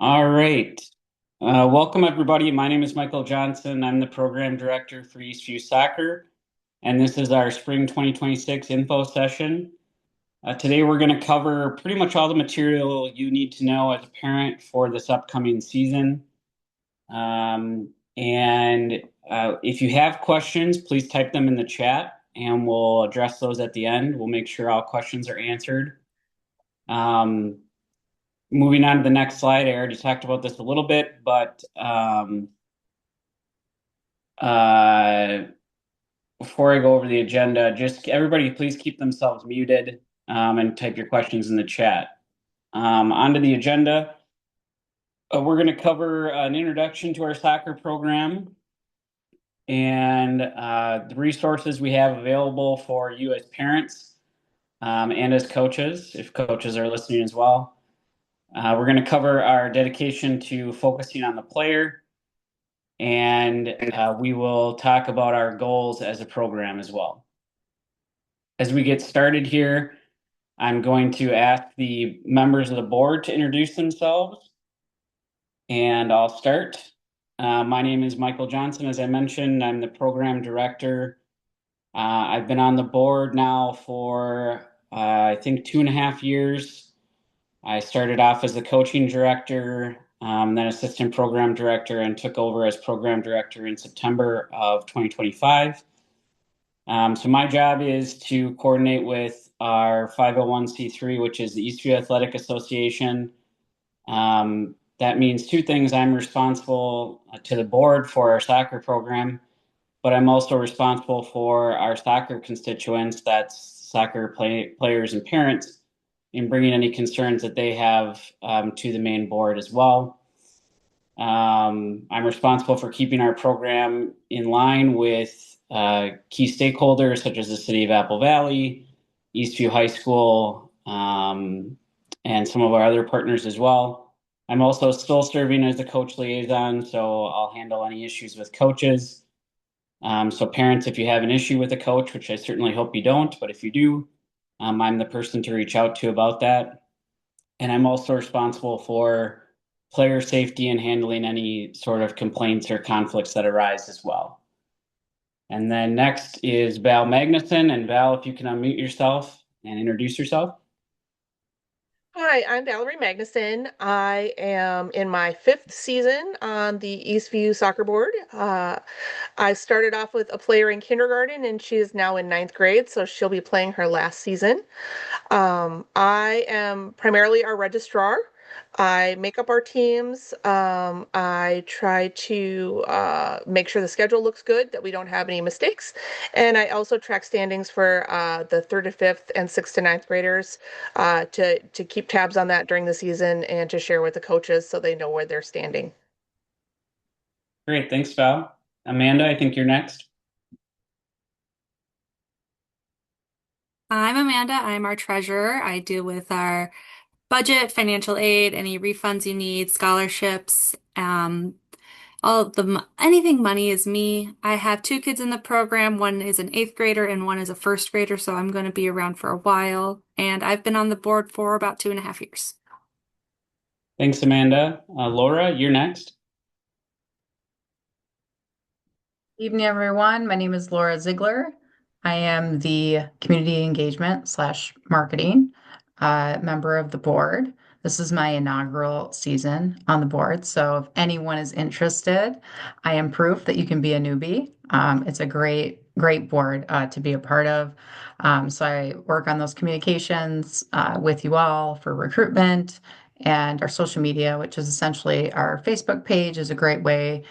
All right. Welcome, everybody. My name is Michael Johnson. I'm the program director for Eastview Soccer, and this is our spring 2026 info session. Today, we're going to cover pretty much all the material you need to know as a parent for this upcoming season. If you have questions, please type them in the chat, and we'll address those at the end. We'll make sure all questions are answered. Moving on to the next slide, I already talked about this a little bit, but before I go over the agenda, just everybody please keep themselves muted and type your questions in the chat. Onto the agenda, we're going to cover an introduction to our soccer program and the resources we have available for you as parents and as coaches, if coaches are listening as well. We're going to cover our dedication to focusing on the player, and we will talk about our goals as a program as well. As we get started here, I'm going to ask the members of the board to introduce themselves, and I'll start. My name is Michael Johnson. As I mentioned, I'm the program director. I've been on the board now for, I think, 2.5 years. I started off as the coaching director, then assistant program director, and took over as program director in September of 2025. So my job is to coordinate with our 501c3, which is the Eastview Athletic Association. That means two things. I'm responsible to the board for our soccer program, but I'm also responsible for our soccer constituents, that's soccer players and parents, in bringing any concerns that they have to the main board as well. I'm responsible for keeping our program in line with key stakeholders such as the City of Apple Valley, Eastview High School, and some of our other partners as well. I'm also still serving as the coach liaison, so I'll handle any issues with coaches. So parents, if you have an issue with a coach, which I certainly hope you don't, but if you do, I'm the person to reach out to about that. And I'm also responsible for player safety and handling any sort of complaints or conflicts that arise as well. And then next is Val Magnuson. And Val, if you can unmute yourself and introduce yourself. Hi, I'm Valerie Magnuson. I am in my 5th season on the Eastview Soccer Board. I started off with a player in kindergarten, and she is now in 9th grade, so she'll be playing her last season. I am primarily our registrar. I make up our teams. I try to make sure the schedule looks good, that we don't have any mistakes. And I also track standings for the 3rd to 5th and 6th to 9th graders to keep tabs on that during the season and to share with the coaches so they know where they're standing. Great. Thanks, Val. Amanda, I think you're next. I'm Amanda. I'm our treasurer. I deal with our budget, financial aid, any refunds you need, scholarships, all of anything money is me. I have 2 kids in the program. One is an 8th grader and one is a 1st grader, so I'm going to be around for a while. And I've been on the board for about 2.5 years. Thanks, Amanda. Laura, you're next. Evening, everyone. My name is Laura Ziegler. I am the community engagement / marketing member of the board. This is my inaugural season on the board. So if anyone is interested, I am proof that you can be a newbie. It's a great board to be a part of. So I work on those communications with you all for recruitment, and our social media, which is essentially our Facebook page, is a great way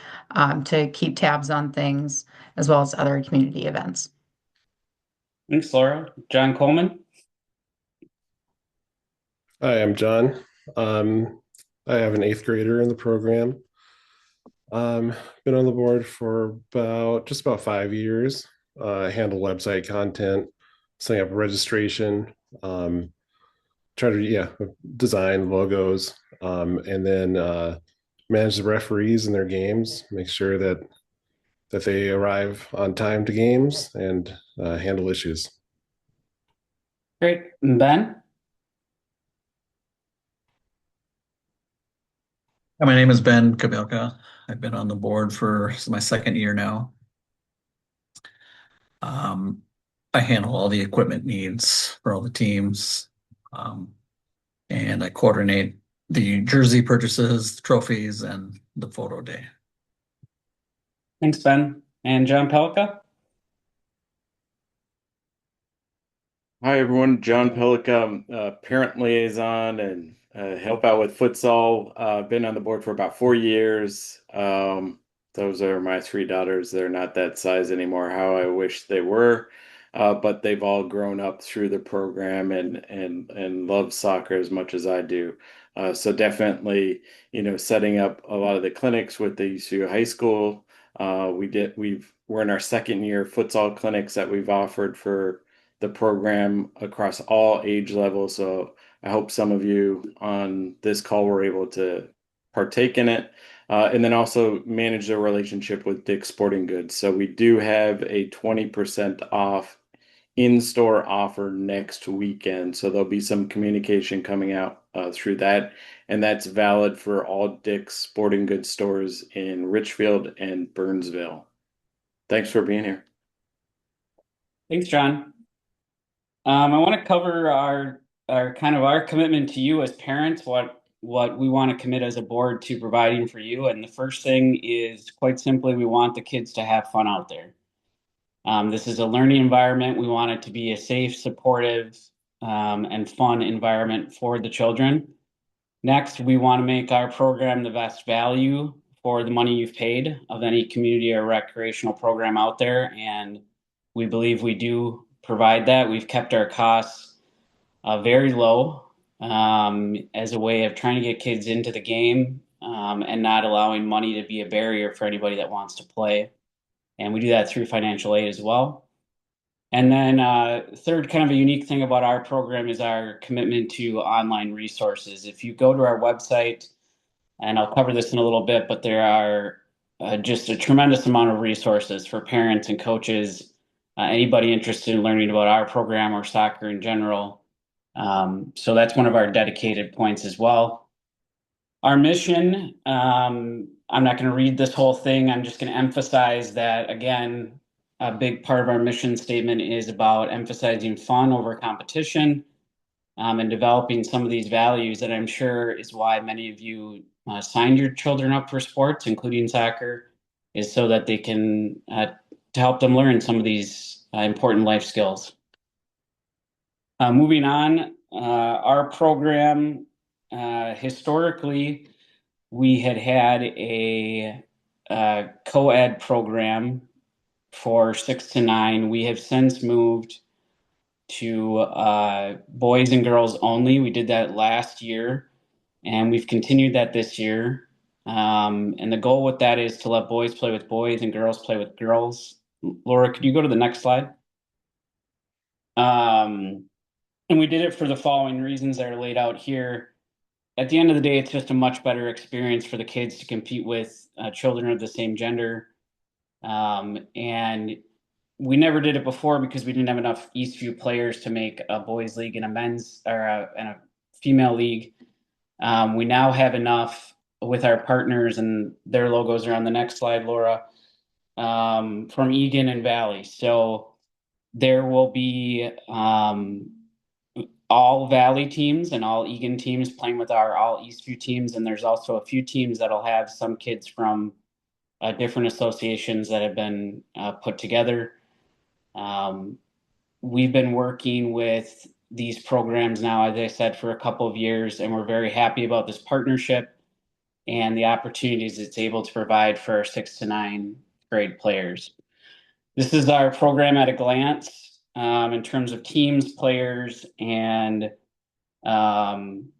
to keep tabs on things, as well as other community events. Thanks, Laura. John Coleman. Hi, I'm John. I have an 8th grader in the program. Been on the board for just about 5 years. I handle website content, setting up registration, try to design logos, and then manage the referees in their games, make sure that they arrive on time to games, and handle issues. Great. Ben? My name is Ben Kabelka. I've been on the board for this is my second year now. Um, I handle all the equipment needs for all the teams, um, and I coordinate the jersey purchases, trophies, and the photo day. Thanks, Ben. And John Pelika? Hi, everyone. John Pelika, parent liaison and help out with futsal. Been on the board for about 4 years. Those are my three daughters. They're not that size anymore, how I wish they were. But they've all grown up through the program and love soccer as much as I do. So definitely, setting up a lot of the clinics with the UCU High School. We're in our second year of futsal clinics that we've offered for the program across all age levels. So I hope some of you on this call were able to partake in it. And then also manage the relationship with Dick's Sporting Goods. So we do have a 20% off in-store offer next weekend. So there'll be some communication coming out through that. And that's valid for all Dick's Sporting Goods stores in Richfield and Burnsville. Thanks for being here. Thanks, John. I want to cover our commitment to you as parents, what we want to commit as a board to providing for you. And the first thing is quite simply, we want the kids to have fun out there. This is a learning environment. We want it to be a safe, supportive, and fun environment for the children. Next, we want to make our program the best value for the money you've paid of any community or recreational program out there. And we believe we do provide that. We've kept our costs very low as a way of trying to get kids into the game and not allowing money to be a barrier for anybody that wants to play. And we do that through financial aid as well. And then third, kind of a unique thing about our program is our commitment to online resources. If you go to our website, and I'll cover this in a little bit, but there are just a tremendous amount of resources for parents and coaches, anybody interested in learning about our program or soccer in general. So that's one of our dedicated points as well. Our mission, I'm not going to read this whole thing. I'm just going to emphasize that, again, a big part of our mission statement is about emphasizing fun over competition and developing some of these values that I'm sure is why many of you signed your children up for sports, including soccer, is so that they can to help them learn some of these important life skills. Moving on, our program, historically, we had a co-ed program for 6 to 9. We have since moved to boys and girls only. We did that last year, and we've continued that this year. And the goal with that is to let boys play with boys and girls play with girls. Laura, could you go to the next slide? And we did it for the following reasons that are laid out here. At the end of the day, it's just a much better experience for the kids to compete with children of the same gender. And we never did it before because we didn't have enough Eastview players to make a boys league and a men's and a female league. We now have enough with our partners, and their logos are on the next slide, Laura, from Egan and Valley. So there will be all Valley teams and all Egan teams playing with our all Eastview teams. And there's also a few teams that'll have some kids from different associations that have been put together. We've been working with these programs now, as I said, for a couple of years, and we're very happy about this partnership and the opportunities it's able to provide for our 6 to 9 grade players. This is our program at a glance in terms of teams, players, and down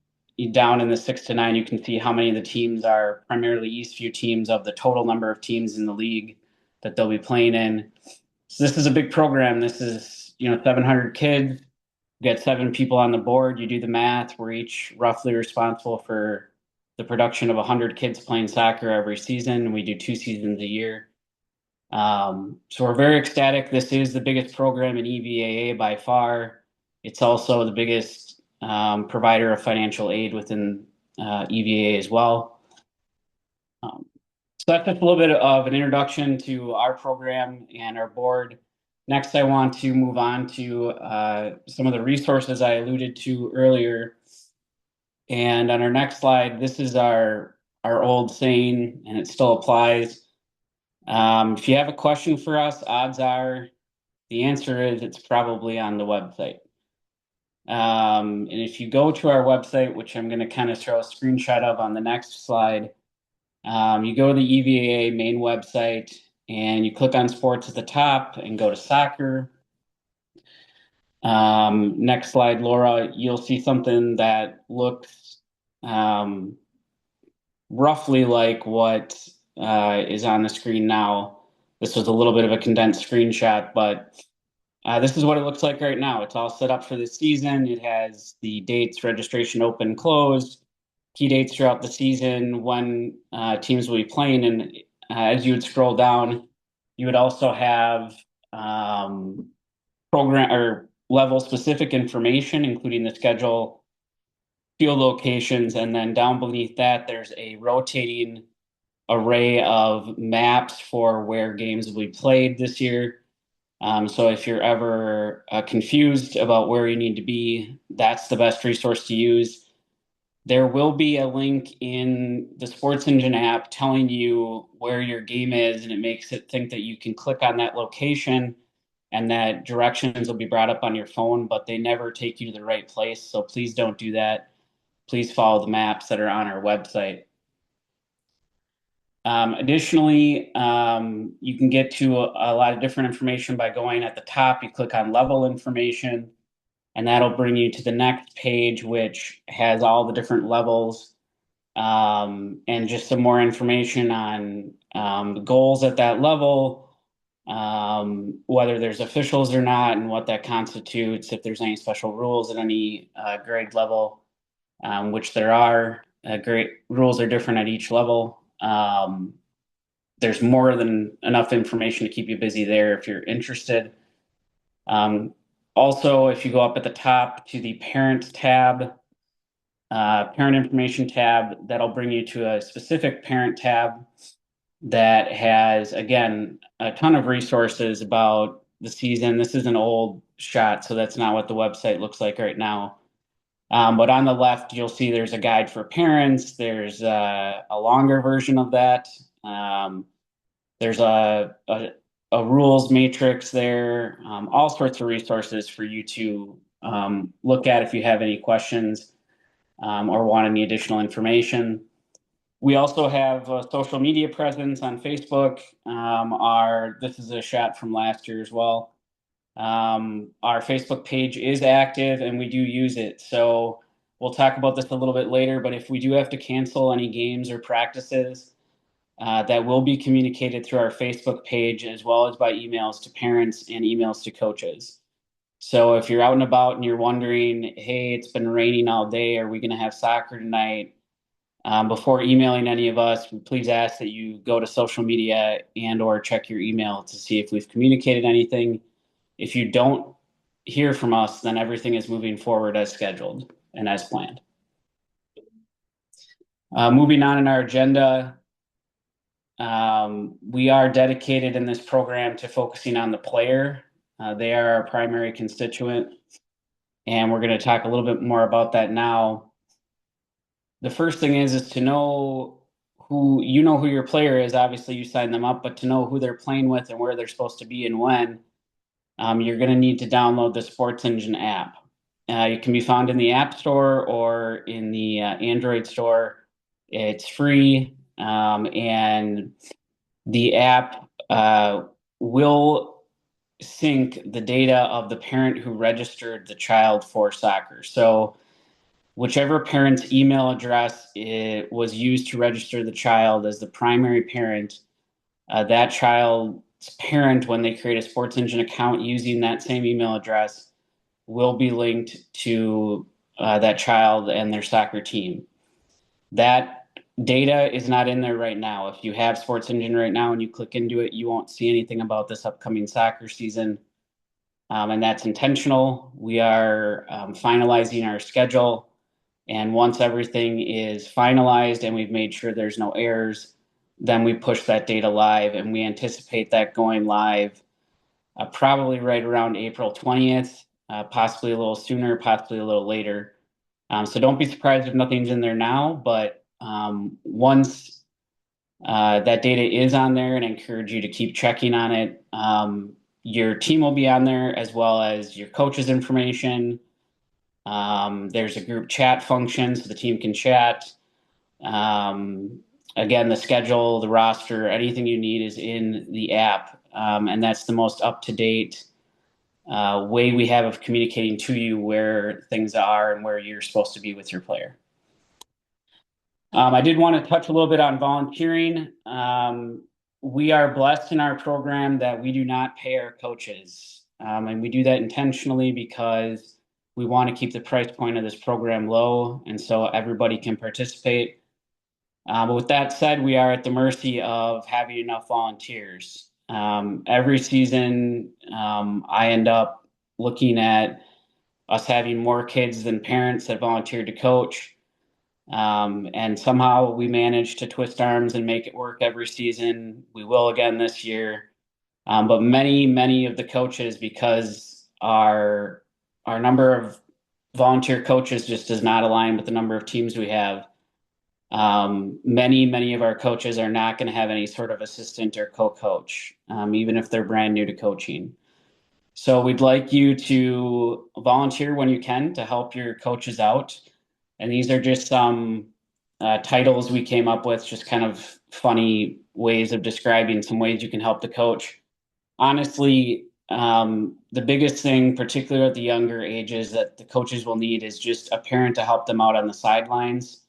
in the 6 to 9, you can see how many of the teams are primarily Eastview teams of the total number of teams in the league that they'll be playing in. So this is a big program. This is 700 kids. You got 7 people on the board. You do the math. We're each roughly responsible for the production of 100 kids playing soccer every season. We do 2 seasons a year. So we're very ecstatic. This is the biggest program in EVAA by far. It's also the biggest provider of financial aid within EVAA as well. So that's just a little bit of an introduction to our program and our board. Next, I want to move on to some of the resources I alluded to earlier. And on our next slide, this is our old saying, and it still applies. If you have a question for us, odds are the answer is it's probably on the website. And if you go to our website, which I'm going to kind of throw a screenshot of on the next slide, you go to the EVAA main website and you click on sports at the top and go to soccer. Next slide, Laura, you'll see something that looks roughly like what is on the screen now. This was a little bit of a condensed screenshot, but this is what it looks like right now. It's all set up for the season. It has the dates, registration open, closed, key dates throughout the season, when teams will be playing. And as you would scroll down, you would also have program or level specific information, including the schedule, field locations, and then down beneath that, there's a rotating array of maps for where games will be played this year. So if you're ever confused about where you need to be, that's the best resource to use. There will be a link in the Sports Engine app telling you where your game is, and it makes it think that you can click on that location and that directions will be brought up on your phone, but they never take you to the right place. So please don't do that. Please follow the maps that are on our website. Additionally, you can get to a lot of different information by going at the top. You click on level information, and that'll bring you to the next page, which has all the different levels and just some more information on the goals at that level, whether there's officials or not, and what that constitutes, if there's any special rules at any grade level, which there are. Grade rules are different at each level. There's more than enough information to keep you busy there if you're interested. Also, if you go up at the top to the parent tab, parent information tab, that'll bring you to a specific parent tab that has, again, a ton of resources about the season. This is an old shot, so that's not what the website looks like right now. But on the left, you'll see there's a guide for parents. There's a longer version of that. There's a rules matrix there, all sorts of resources for you to look at if you have any questions or want any additional information. We also have a social media presence on Facebook. This is a shot from last year as well. Our Facebook page is active and we do use it. So we'll talk about this a little bit later, but if we do have to cancel any games or practices, that will be communicated through our Facebook page as well as by emails to parents and emails to coaches. So if you're out and about and you're wondering, hey, it's been raining all day, are we going to have soccer tonight? Before emailing any of us, please ask that you go to social media and or check your email to see if we've communicated anything. If you don't hear from us, then everything is moving forward as scheduled and as planned. Moving on in our agenda, we are dedicated in this program to focusing on the player. They are our primary constituent, and we're going to talk a little bit more about that now. The first thing is to know who your player is. Obviously, you sign them up, but to know who they're playing with and where they're supposed to be and when, you're going to need to download the Sports Engine app. It can be found in the App Store or in the Android store. It's free, and the app will sync the data of the parent who registered the child for soccer. So whichever parent's email address was used to register the child as the primary parent, that child's parent, when they create a Sports Engine account using that same email address, will be linked to that child and their soccer team. That data is not in there right now. If you have Sports Engine right now and you click into it, you won't see anything about this upcoming soccer season. And that's intentional. We are finalizing our schedule. And once everything is finalized and we've made sure there's no errors, then we push that data live, and we anticipate that going live probably right around April 20th, possibly a little sooner, possibly a little later. So don't be surprised if nothing's in there now, but once that data is on there, and I encourage you to keep checking on it. Your team will be on there, as well as your coach's information. There's a group chat function so the team can chat. Again, the schedule, the roster, anything you need is in the app. And that's the most up-to-date way we have of communicating to you where things are and where you're supposed to be with your player. I did want to touch a little bit on volunteering. We are blessed in our program that we do not pay our coaches. And we do that intentionally because we want to keep the price point of this program low, and so everybody can participate. But with that said, we are at the mercy of having enough volunteers. Every season, I end up looking at us having more kids than parents that volunteer to coach. And somehow we manage to twist arms and make it work every season. We will again this year. But many of the coaches, because our number of volunteer coaches just does not align with the number of teams we have. Many of our coaches are not going to have any sort of assistant or co-coach, even if they're brand new to coaching. So we'd like you to volunteer when you can to help your coaches out. And these are just some titles we came up with, just kind of funny ways of describing some ways you can help the coach. Honestly, the biggest thing, particularly at the younger ages, that the coaches will need is just a parent to help them out on the sidelines,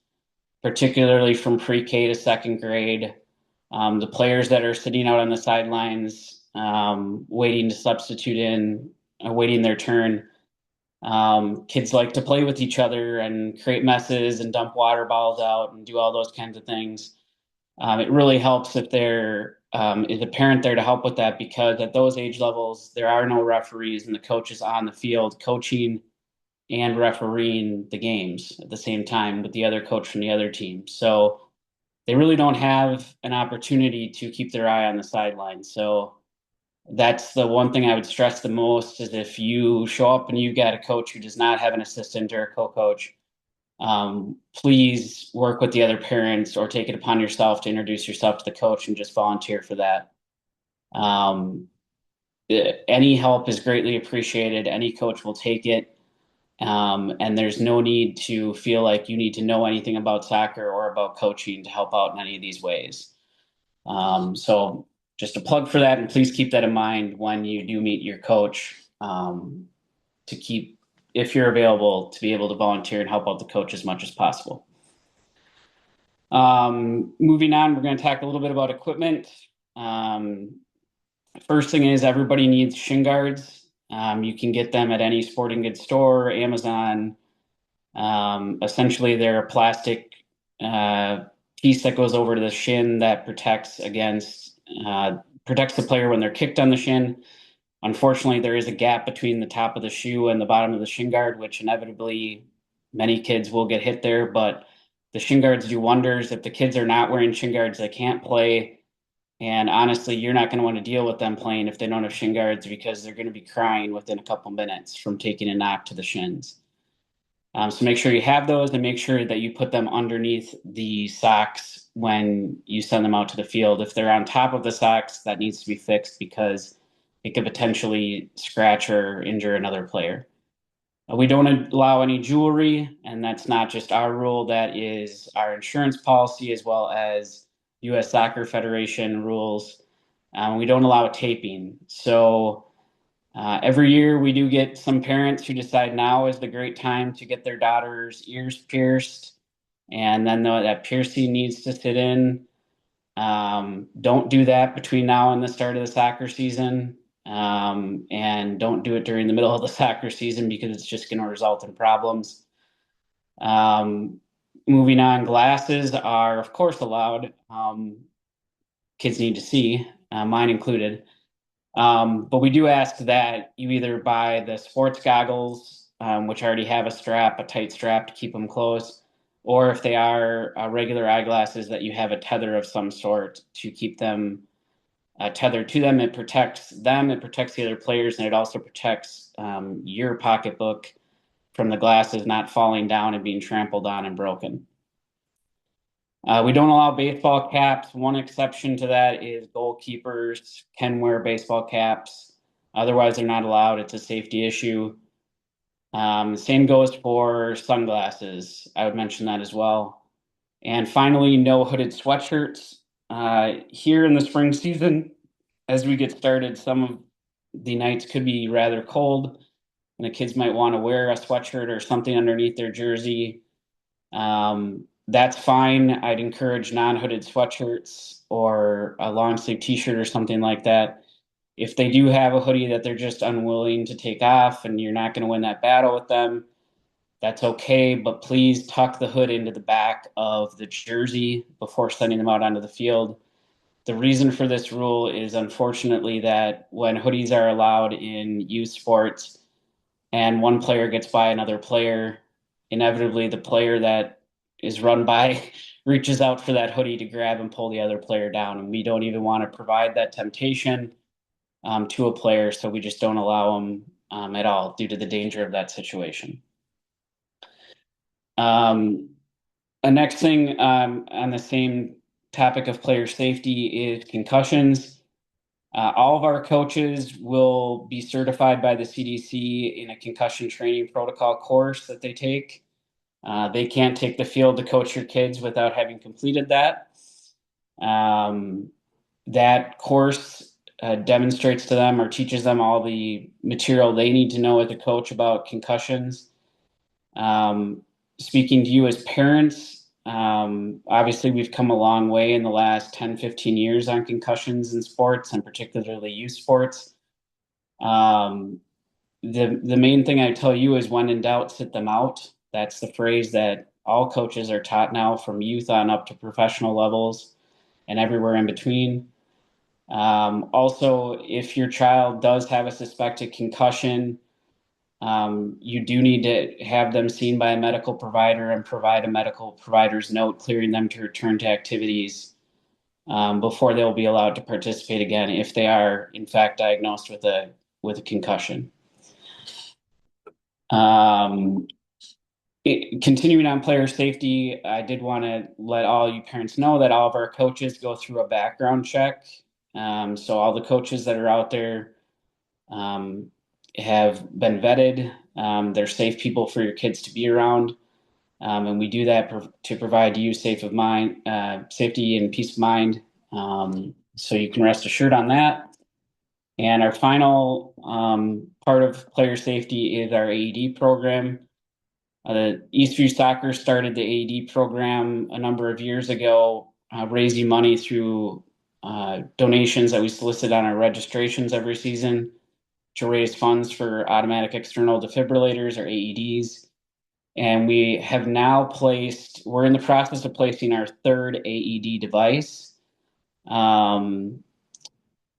particularly from pre-K to second grade. The players that are sitting out on the sidelines, waiting to substitute in, waiting their turn. Kids like to play with each other and create messes and dump water bottles out and do all those kinds of things. It really helps if there is a parent there to help with that, because at those age levels, there are no referees and the coach is on the field coaching and refereeing the games at the same time with the other coach from the other team. So they really don't have an opportunity to keep their eye on the sideline. So that's the one thing I would stress the most, is if you show up and you've got a coach who does not have an assistant or a co-coach, please work with the other parents or take it upon yourself to introduce yourself to the coach and just volunteer for that. Any help is greatly appreciated. Any coach will take it. And there's no need to feel like you need to know anything about soccer or about coaching to help out in any of these ways. So just a plug for that, and please keep that in mind when you do meet your coach, to keep, if you're available, to be able to volunteer and help out the coach as much as possible. Moving on, we're going to talk a little bit about equipment. First thing is, everybody needs shin guards. You can get them at any sporting goods store, Amazon. Essentially, they're a plastic piece that goes over to the shin that protects the player when they're kicked on the shin. Unfortunately, there is a gap between the top of the shoe and the bottom of the shin guard, which inevitably many kids will get hit there. But the shin guards do wonders. If the kids are not wearing shin guards, they can't play. And honestly, you're not going to want to deal with them playing if they don't have shin guards, because they're going to be crying within a couple minutes from taking a knock to the shins. So make sure you have those, and make sure that you put them underneath the socks when you send them out to the field. If they're on top of the socks, that needs to be fixed, because it could potentially scratch or injure another player. We don't allow any jewelry, and that's not just our rule. That is our insurance policy, as well as U.S. Soccer Federation rules. We don't allow taping. So every year we do get some parents who decide now is the great time to get their daughter's ears pierced, and then that piercing needs to sit in. Don't do that between now and the start of the soccer season. And don't do it during the middle of the soccer season, because it's just going to result in problems. Moving on, glasses are, of course, allowed. Kids need to see, mine included. But we do ask that you either buy the sports goggles, which already have a tight strap to keep them closed, or if they are regular eyeglasses, that you have a tether of some sort to keep them tethered to them. It protects them, it protects the other players, and it also protects your pocketbook from the glasses not falling down and being trampled on and broken. We don't allow baseball caps. One exception to that is goalkeepers can wear baseball caps. Otherwise, they're not allowed. It's a safety issue. Same goes for sunglasses. I would mention that as well. And finally, no hooded sweatshirts. Here in the spring season, as we get started, some of the nights could be rather cold, and the kids might want to wear a sweatshirt or something underneath their jersey. That's fine. I'd encourage non-hooded sweatshirts or a long sleeve t-shirt or something like that. If they do have a hoodie that they're just unwilling to take off and you're not going to win that battle with them, that's okay, but please tuck the hood into the back of the jersey before sending them out onto the field. The reason for this rule is unfortunately that when hoodies are allowed in youth sports and one player gets by another player, inevitably the player that is run by reaches out for that hoodie to grab and pull the other player down. And we don't even want to provide that temptation to a player, so we just don't allow them at all due to the danger of that situation. A next thing on the same topic of player safety is concussions. All of our coaches will be certified by the CDC in a concussion training protocol course that they take. They can't take the field to coach your kids without having completed that. That course demonstrates to them or teaches them all the material they need to know as a coach about concussions. Speaking to you as parents, obviously we've come a long way in the last 10, 15 years on concussions in sports and particularly youth sports. The main thing I tell you is when in doubt, sit them out. That's the phrase that all coaches are taught now from youth on up to professional levels and everywhere in between. Also, if your child does have a suspected concussion, you do need to have them seen by a medical provider and provide a medical provider's note clearing them to return to activities before they'll be allowed to participate again if they are in fact diagnosed with a concussion. Continuing on player safety, I did want to let all you parents know that all of our coaches go through a background check. So all the coaches that are out there have been vetted. They're safe people for your kids to be around. And we do that to provide you safety and peace of mind. So you can rest assured on that. And our final part of player safety is our AED program. Eastview Soccer started the AED program a number of years ago, raising money through donations that we solicit on our registrations every season to raise funds for automatic external defibrillators or AEDs. And we have now we're in the process of placing our third AED device.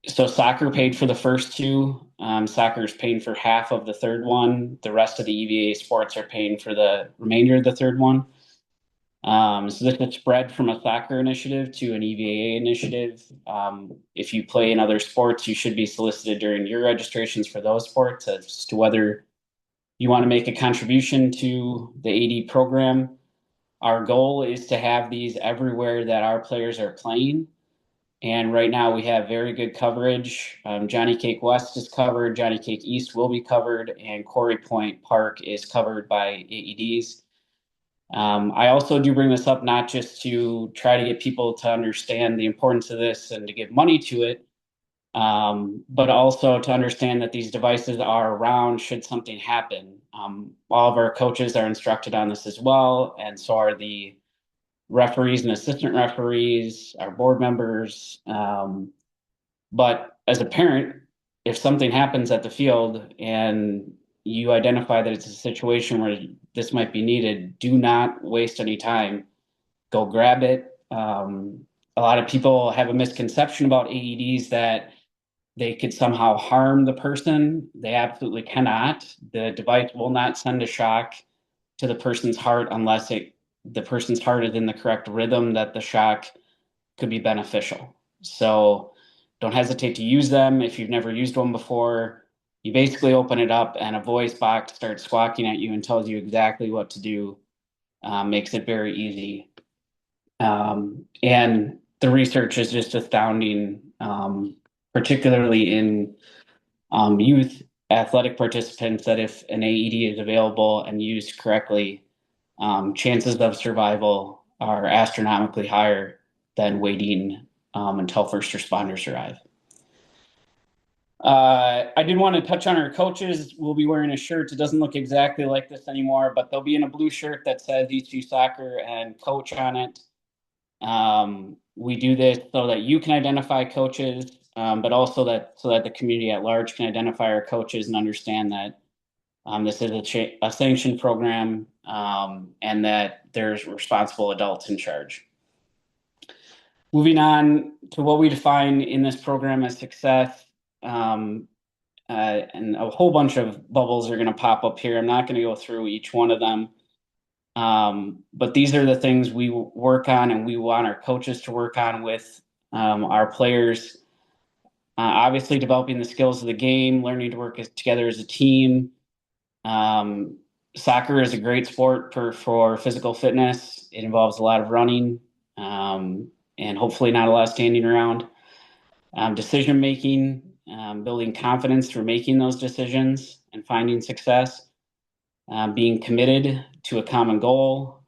So soccer paid for the first two. Soccer is paying for half of the third one. The rest of the EVA sports are paying for the remainder of the third one. So this is spread from a soccer initiative to an EVA initiative. If you play in other sports, you should be solicited during your registrations for those sports as to whether you want to make a contribution to the AD program. Our goal is to have these everywhere that our players are playing. And right now we have very good coverage. Johnny Cake West is covered, Johnny Cake East will be covered, and Quarry Point Park is covered by AEDs. I also do bring this up not just to try to get people to understand the importance of this and to give money to it, but also to understand that these devices are around should something happen. All of our coaches are instructed on this as well, and so are the referees and assistant referees, our board members. But as a parent, if something happens at the field and you identify that it's a situation where this might be needed, do not waste any time. Go grab it. A lot of people have a misconception about AEDs that they could somehow harm the person. They absolutely cannot. The device will not send a shock to the person's heart unless it the person's heart is in the correct rhythm, that the shock could be beneficial. So don't hesitate to use them. If you've never used one before, you basically open it up and a voice box starts squawking at you and tells you exactly what to do. Makes it very easy. And the research is just astounding, particularly in youth athletic participants, that if an AED is available and used correctly, chances of survival are astronomically higher than waiting until first responders arrive. I did want to touch on our coaches. We'll be wearing a shirt. It doesn't look exactly like this anymore, but they'll be in a blue shirt that says ECU Soccer and coach on it. We do this so that you can identify coaches, but also so that the community at large can identify our coaches and understand that this is a sanctioned program, and that there's responsible adults in charge. Moving on to what we define in this program as success, and a whole bunch of bubbles are going to pop up here. I'm not going to go through each one of them, but these are the things we work on and we want our coaches to work on with our players. Obviously, developing the skills of the game, learning to work together as a team. Soccer is a great sport for physical fitness. It involves a lot of running, and hopefully not a lot of standing around. Decision making, building confidence through making those decisions and finding success. Being committed to a common goal.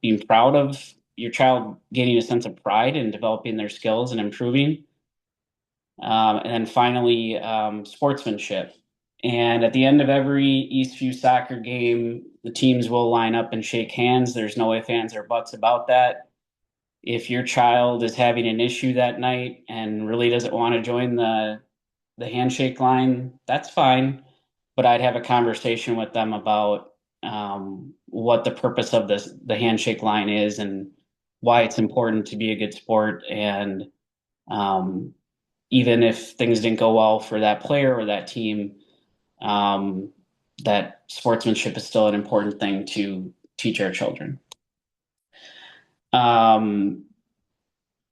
Being proud of your child, gaining a sense of pride in developing their skills and improving. And then finally, sportsmanship. And at the end of every Eastview soccer game, the teams will line up and shake hands. There's no ifs, ands, or buts about that. If your child is having an issue that night and really doesn't want to join the handshake line, that's fine. But I'd have a conversation with them about what the purpose of the handshake line is and why it's important to be a good sport. And even if things didn't go well for that player or that team, that sportsmanship is still an important thing to teach our children.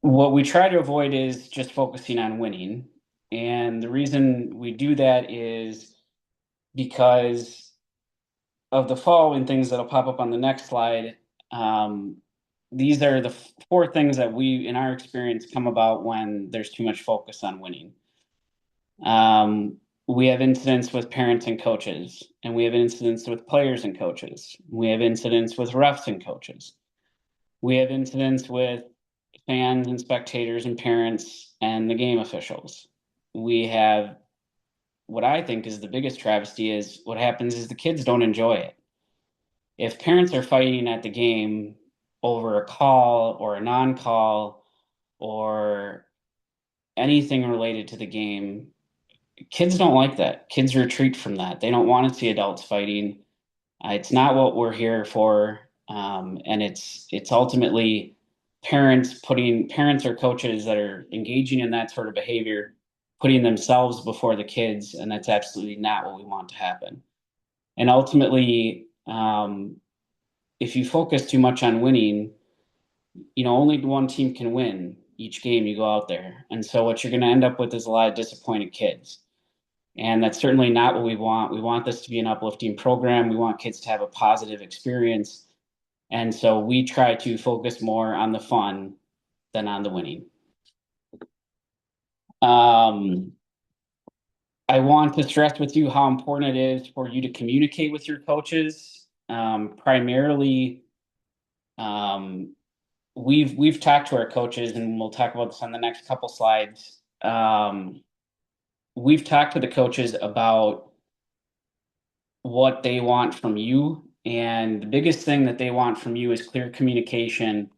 What we try to avoid is just focusing on winning. And the reason we do that is because of the following things that'll pop up on the next slide. These are the 4 things that we, in our experience, come about when there's too much focus on winning. We have incidents with parents and coaches, and we have incidents with players and coaches. We have incidents with refs and coaches. We have incidents with fans and spectators and parents and the game officials. We have what I think is the biggest travesty is what happens is the kids don't enjoy it. If parents are fighting at the game over a call or a non-call or anything related to the game, kids don't like that. Kids retreat from that. They don't want to see adults fighting. It's not what we're here for. And it's ultimately parents or coaches that are engaging in that sort of behavior, putting themselves before the kids. And that's absolutely not what we want to happen. And ultimately, if you focus too much on winning, only one team can win each game you go out there. And so what you're going to end up with is a lot of disappointed kids. And that's certainly not what we want. We want this to be an uplifting program. We want kids to have a positive experience. And so we try to focus more on the fun than on the winning. I want to stress with you how important it is for you to communicate with your coaches. Primarily, we've talked to our coaches, and we'll talk about this on the next couple slides. We've talked to the coaches about what they want from you. And the biggest thing that they want from you is clear communication,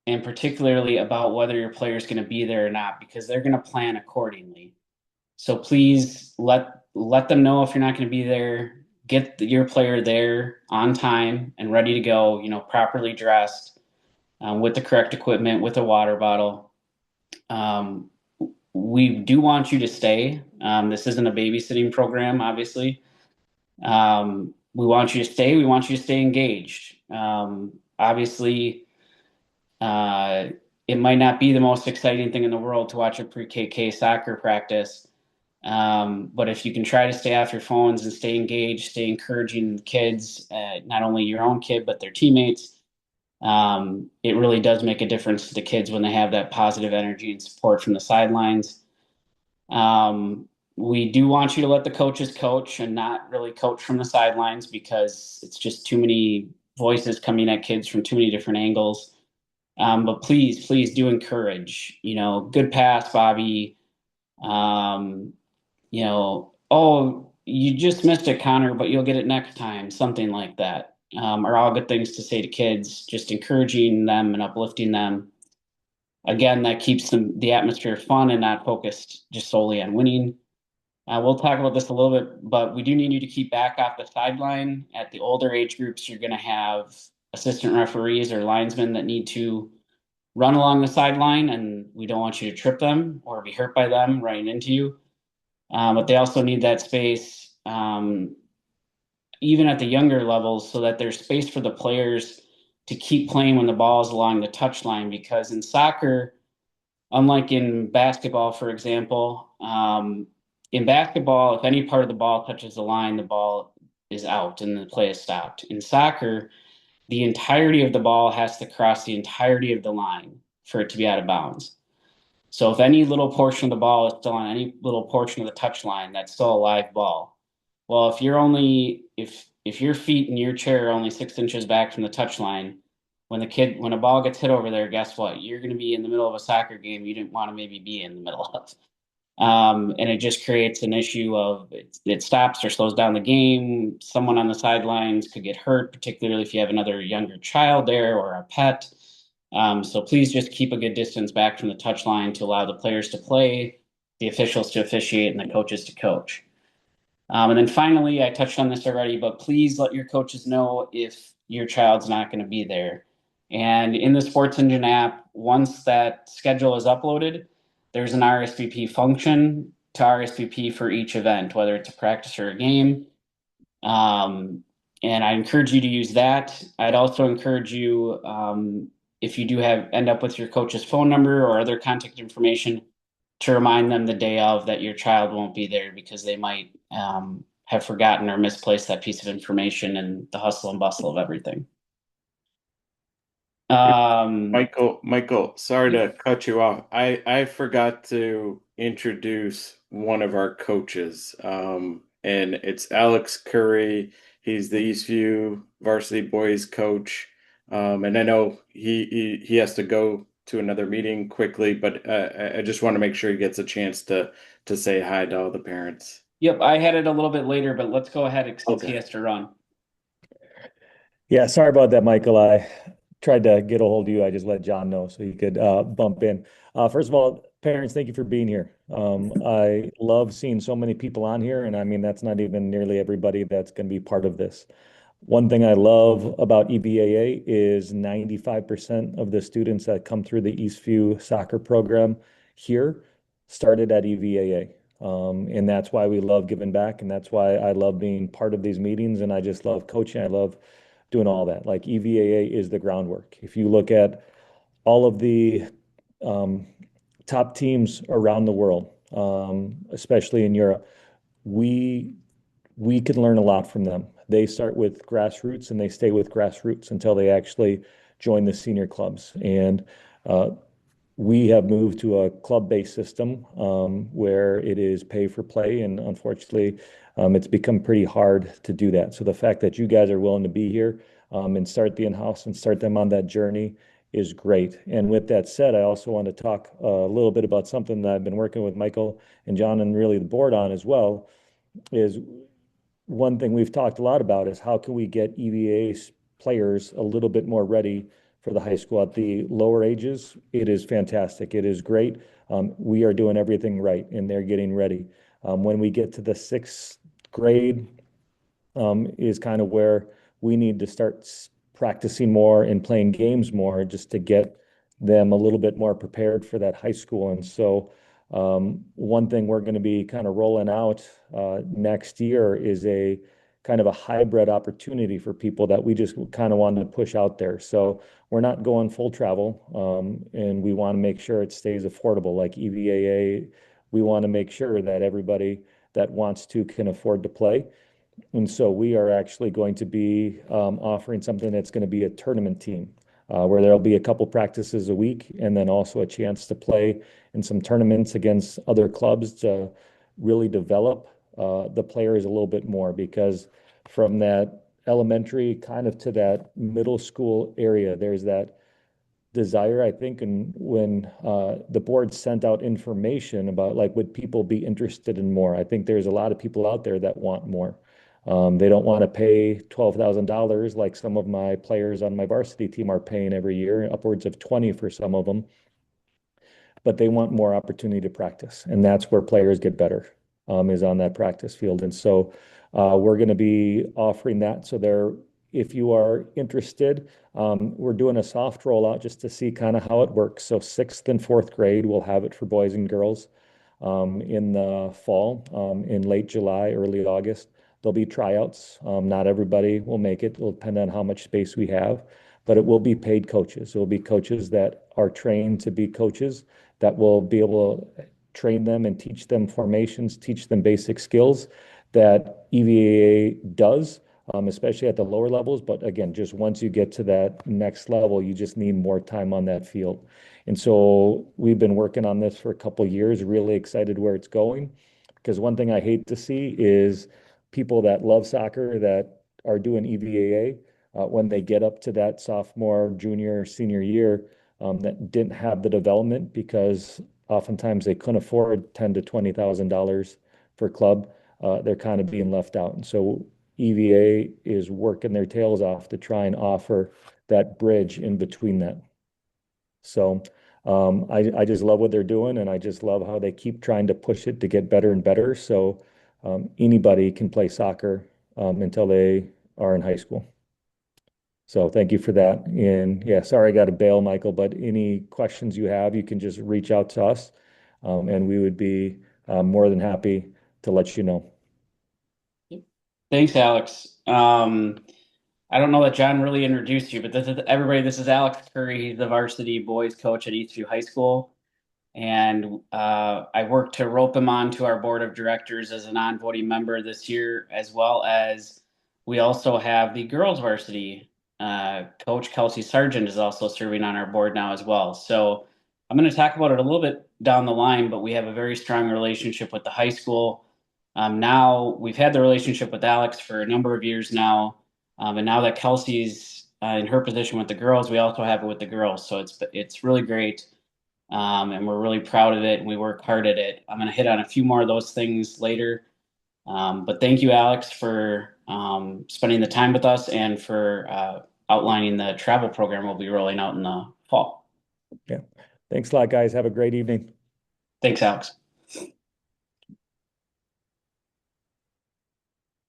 and particularly about whether your player is going to be there or not, because they're going to plan accordingly. So please let them know if you're not going to be there. Get your player there on time and ready to go, properly dressed, with the correct equipment, with a water bottle. We do want you to stay. This isn't a babysitting program, obviously. we want you to stay. We want you to stay engaged. Obviously, uh, it might not be the most exciting thing in the world to watch a pre-KK soccer practice. But if you can try to stay off your phones and stay engaged, stay encouraging kids, not only your own kid, but their teammates, it really does make a difference to the kids when they have that positive energy and support from the sidelines. We do want you to let the coaches coach and not really coach from the sidelines because it's just too many voices coming at kids from too many different angles. But please do encourage, good pass, Bobby. Um, oh, you just missed it, Connor, but you'll get it next time, something like that. Are all good things to say to kids, just encouraging them and uplifting them. Again, that keeps the atmosphere fun and not focused just solely on winning. We'll talk about this a little bit, but we do need you to keep back off the sideline. At the older age groups, you're going to have assistant referees or linesmen that need to run along the sideline, and we don't want you to trip them or be hurt by them running into you. But they also need that space, even at the younger levels, so that there's space for the players to keep playing when the ball is along the touch line. Because in soccer, unlike in basketball, for example, in basketball, if any part of the ball touches the line, the ball is out and the play is stopped. In soccer, the entirety of the ball has to cross the entirety of the line for it to be out of bounds. So if any little portion of the ball is still on any little portion of the touch line, that's still a live ball. Well, if your feet in your chair are only 6 inches back from the touch line, when a ball gets hit over there, guess what? You're going to be in the middle of a soccer game you didn't want to maybe be in the middle of. And it just creates an issue of it stops or slows down the game. Someone on the sidelines could get hurt, particularly if you have another younger child there or a pet. So please just keep a good distance back from the touch line to allow the players to play, the officials to officiate, and the coaches to coach. And then finally, I touched on this already, but please let your coaches know if your child's not going to be there. And in the Sports Engine app, once that schedule is uploaded, there's an RSVP function to RSVP for each event, whether it's a practice or a game. And I encourage you to use that. I'd also encourage you, if you do end up with your coach's phone number or other contact information, to remind them the day of that your child won't be there because they might have forgotten or misplaced that piece of information in the hustle and bustle of everything. Michael, sorry to cut you off. I forgot to introduce one of our coaches, and it's Alex Curry. He's the Eastview varsity boys coach, and I know he has to go to another meeting quickly, but I just want to make sure he gets a chance to say hi to all the parents. Yep, I had it a little bit later, but let's go ahead since he has to run. Yeah, sorry about that, Michael. I tried to get a hold of you. I just let John know so he could bump in. First of all, parents, thank you for being here. I love seeing so many people on here, and I mean, that's not even nearly everybody that's going to be part of this. One thing I love about EVAA is 95% of the students that come through the Eastview soccer program here started at EVAA. And that's why we love giving back, and that's why I love being part of these meetings, and I just love coaching. I love doing all that. Like EVAA is the groundwork. If you look at all of the top teams around the world, especially in Europe, we can learn a lot from them. They start with grassroots and they stay with grassroots until they actually join the senior clubs. And we have moved to a club-based system where it is pay for play, and unfortunately, it's become pretty hard to do that. So the fact that you guys are willing to be here and start the in-house and start them on that journey is great. And with that said, I also want to talk a little bit about something that I've been working with Michael and John and really the board on as well. Is one thing we've talked a lot about is how can we get EVA players a little bit more ready for the high school. At the lower ages, it is fantastic. It is great. We are doing everything right, and they're getting ready. When we get to the sixth grade, is kind of where we need to start practicing more and playing games more just to get them a little bit more prepared for that high school. And so one thing we're going to be kind of rolling out next year is a kind of a hybrid opportunity for people that we just kind of wanted to push out there. So we're not going full travel, and we want to make sure it stays affordable. Like EVAA, we want to make sure that everybody that wants to can afford to play. And so we are actually going to be offering something that's going to be a tournament team, where there'll be a couple practices a week and then also a chance to play in some tournaments against other clubs to really develop the players a little bit more, because from that elementary kind of to that middle school area, there's that desire, I think, and when the board sent out information about like, would people be interested in more? I think there's a lot of people out there that want more. They don't want to pay $12,000 like some of my players on my varsity team are paying every year, upwards of 20 for some of them, but they want more opportunity to practice. And that's where players get better, is on that practice field. And so we're going to be offering that. So there, if you are interested, we're doing a soft rollout just to see kind of how it works. So 6th and 4th grade, we'll have it for boys and girls in the fall, in late July, early August. There'll be tryouts. Not everybody will make it. It'll depend on how much space we have, but it will be paid coaches. It will be coaches that are trained to be coaches that will be able to train them and teach them formations, teach them basic skills that EVAA does, especially at the lower levels. But again, just once you get to that next level, you just need more time on that field. And so we've been working on this for a couple of years, really excited where it's going. Because one thing I hate to see is people that love soccer that are doing EVAA, when they get up to that sophomore, junior, senior year, that didn't have the development because oftentimes they couldn't afford $10,000 to $20,000 for club. They're kind of being left out. And so EVA is working their tails off to try and offer that bridge in between that. So I just love what they're doing, and I just love how they keep trying to push it to get better and better. So anybody can play soccer until they are in high school. So thank you for that. And yeah, sorry I got to bail, Michael, but any questions you have, you can just reach out to us, and we would be more than happy to let you know. Thanks, Alex. I don't know that John really introduced you, but this is everybody. This is Alex Curry, the varsity boys coach at Eastview High School. And I worked to rope him onto our board of directors as a non-voting member this year, as well as we also have the girls varsity. Coach Kelsey Sargent is also serving on our board now as well. So I'm going to talk about it a little bit down the line, but we have a very strong relationship with the high school. Now we've had the relationship with Alex for a number of years now. And now that Kelsey's in her position with the girls, we also have it with the girls. So it's really great. And we're really proud of it, and we work hard at it. I'm going to hit on a few more of those things later. But thank you, Alex, for spending the time with us and for outlining the travel program we'll be rolling out in the fall. Yeah. Thanks a lot, guys. Have a great evening. Thanks, Alex.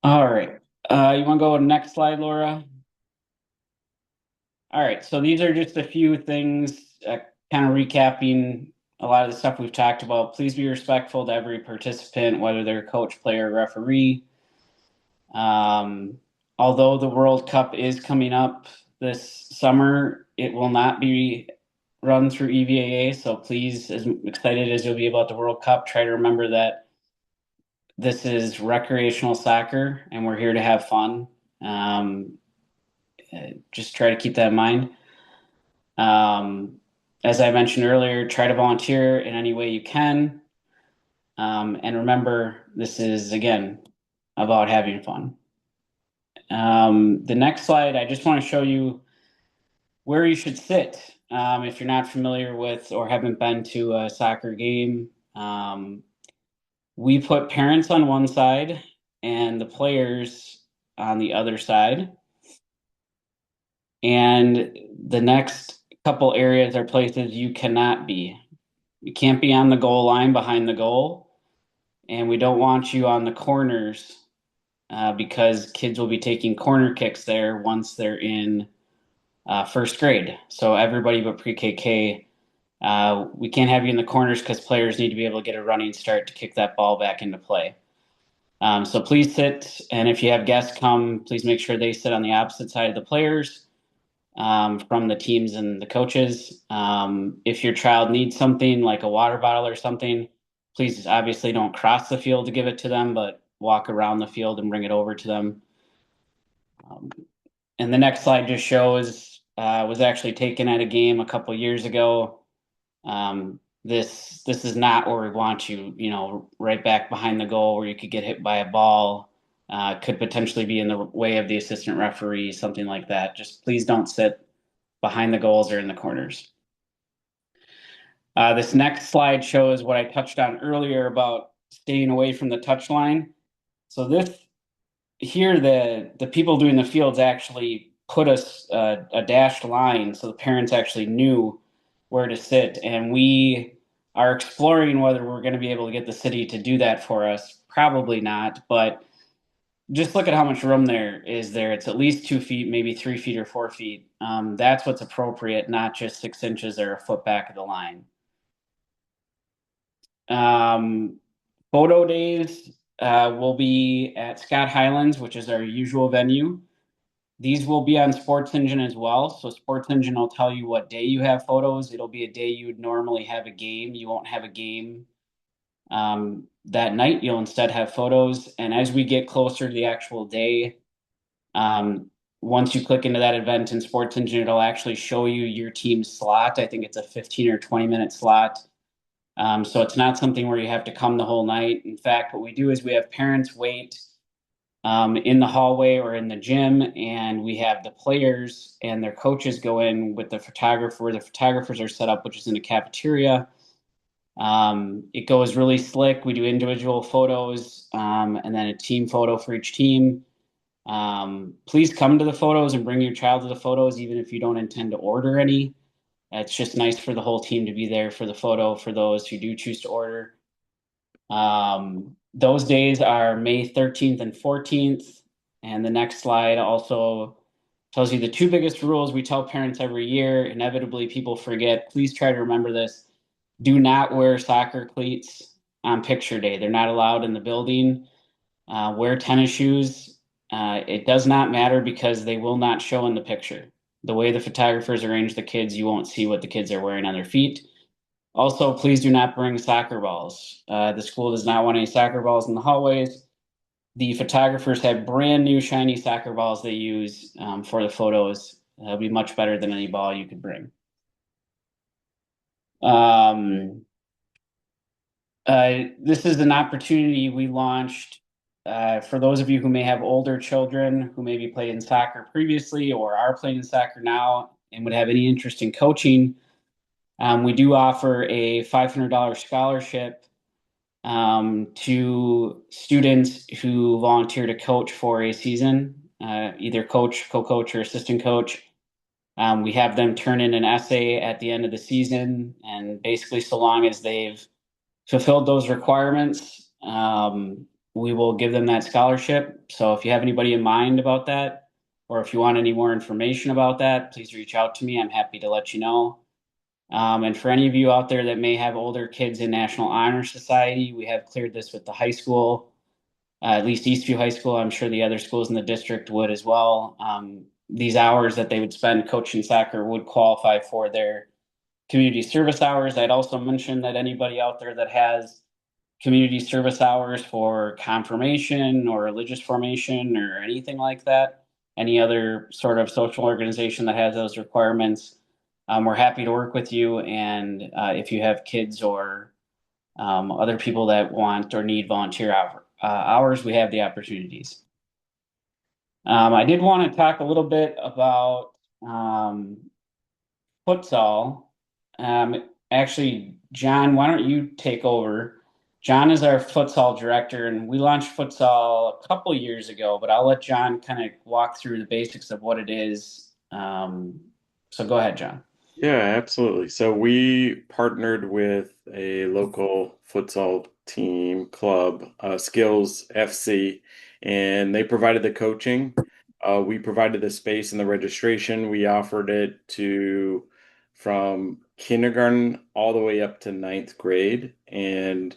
All right. You want to go to the next slide, Laura? All right. So these are just a few things, kind of recapping a lot of the stuff we've talked about. Please be respectful to every participant, whether they're coach, player, referee. Although the World Cup is coming up this summer, it will not be run through EVAA. So please, as excited as you'll be about the World Cup, try to remember that this is recreational soccer and we're here to have fun. Just try to keep that in mind. As I mentioned earlier, try to volunteer in any way you can. And remember, this is, again, about having fun. The next slide, I just want to show you where you should sit if you're not familiar with or haven't been to a soccer game. We put parents on one side and the players on the other side. And the next couple areas are places you cannot be. You can't be on the goal line behind the goal. And we don't want you on the corners because kids will be taking corner kicks there once they're in first grade. So everybody but pre-KK, we can't have you in the corners because players need to be able to get a running start to kick that ball back into play. So please sit, and if you have guests come, please make sure they sit on the opposite side of the players from the teams and the coaches. If your child needs something like a water bottle or something, please obviously don't cross the field to give it to them, but walk around the field and bring it over to them. And the next slide just shows was actually taken at a game a couple years ago. This is not where we want you, right back behind the goal where you could get hit by a ball, could potentially be in the way of the assistant referee, something like that. Just please don't sit behind the goals or in the corners. This next slide shows what I touched on earlier about staying away from the touch line. So this here, the people doing the fields actually put us a dashed line so the parents actually knew where to sit, and we are exploring whether we're going to be able to get the city to do that for us. Probably not, but just look at how much room there is there. It's at least 2 feet, maybe 3 feet or 4 feet. That's what's appropriate, not just 6 inches or a foot back of the line. Photo days will be at Scott Highlands, which is our usual venue. These will be on Sports Engine as well. So Sports Engine will tell you what day you have photos. It'll be a day you would normally have a game. You won't have a game that night. You'll instead have photos. And as we get closer to the actual day, once you click into that event in Sports Engine, it'll actually show you your team's slot. I think it's a 15 or 20-minute slot. So it's not something where you have to come the whole night. In fact, what we do is we have parents wait in the hallway or in the gym, and we have the players and their coaches go in with the photographer where the photographers are set up, which is in the cafeteria. It goes really slick. We do individual photos and then a team photo for each team. Please come to the photos and bring your child to the photos, even if you don't intend to order any. It's just nice for the whole team to be there for the photo for those who do choose to order. Those days are May 13th and 14th. And the next slide also tells you the two biggest rules we tell parents every year. Inevitably, people forget. Please try to remember this. Do not wear soccer cleats on picture day. They're not allowed in the building. Wear tennis shoes. It does not matter because they will not show in the picture. The way the photographers arrange the kids, you won't see what the kids are wearing on their feet. Also, please do not bring soccer balls. The school does not want any soccer balls in the hallways. The photographers have brand new shiny soccer balls they use for the photos. It'll be much better than any ball you could bring. This is an opportunity we launched for those of you who may have older children who maybe played in soccer previously or are playing soccer now and would have any interest in coaching. We do offer a $500 scholarship to students who volunteer to coach for a season, either coach, co-coach, or assistant coach. We have them turn in an essay at the end of the season, and basically so long as they've fulfilled those requirements, we will give them that scholarship. So if you have anybody in mind about that, or if you want any more information about that, please reach out to me. I'm happy to let you know. And for any of you out there that may have older kids in National Honor Society, we have cleared this with the high school, at least Eastview High School. I'm sure the other schools in the district would as well. These hours that they would spend coaching soccer would qualify for their community service hours. I'd also mention that anybody out there that has community service hours for confirmation or religious formation or anything like that, any other sort of social organization that has those requirements, we're happy to work with you. And if you have kids or other people that want or need volunteer hours, we have the opportunities. I did want to talk a little bit about futsal. Actually, John, why don't you take over? John is our futsal director, and we launched futsal a couple years ago, but I'll let John kind of walk through the basics of what it is. So go ahead, John. Yeah, absolutely. So we partnered with a local futsal team club, Skills FC, and they provided the coaching. We provided the space and the registration. We offered it to from kindergarten all the way up to ninth grade. And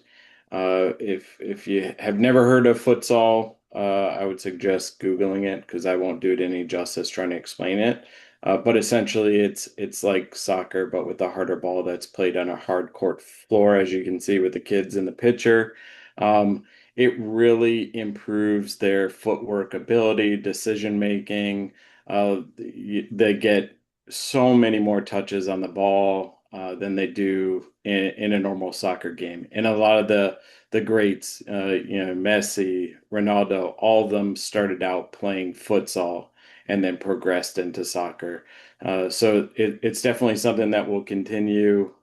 If you have never heard of futsal, I would suggest Googling it because I won't do it any justice trying to explain it. But essentially, it's like soccer, but with a harder ball that's played on a hard court floor, as you can see with the kids in the picture. It really improves their footwork ability, decision making. They get so many more touches on the ball than they do in a normal soccer game. And a lot of the greats, Messi, Ronaldo, all of them started out playing futsal and then progressed into soccer. So it's definitely something that will continue,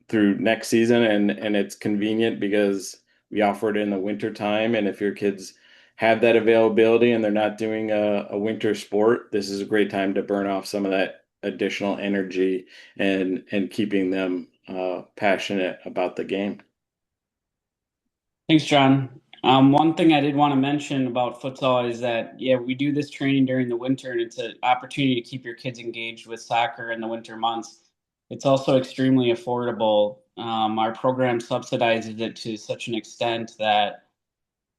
through next season, and it's convenient because we offer it in the winter time, and if your kids have that availability and they're not doing a winter sport, this is a great time to burn off some of that additional energy and keeping them passionate about the game. Thanks, John. One thing I did want to mention about futsal is that, yeah, we do this training during the winter, and it's an opportunity to keep your kids engaged with soccer in the winter months. It's also extremely affordable. Our program subsidizes it to such an extent that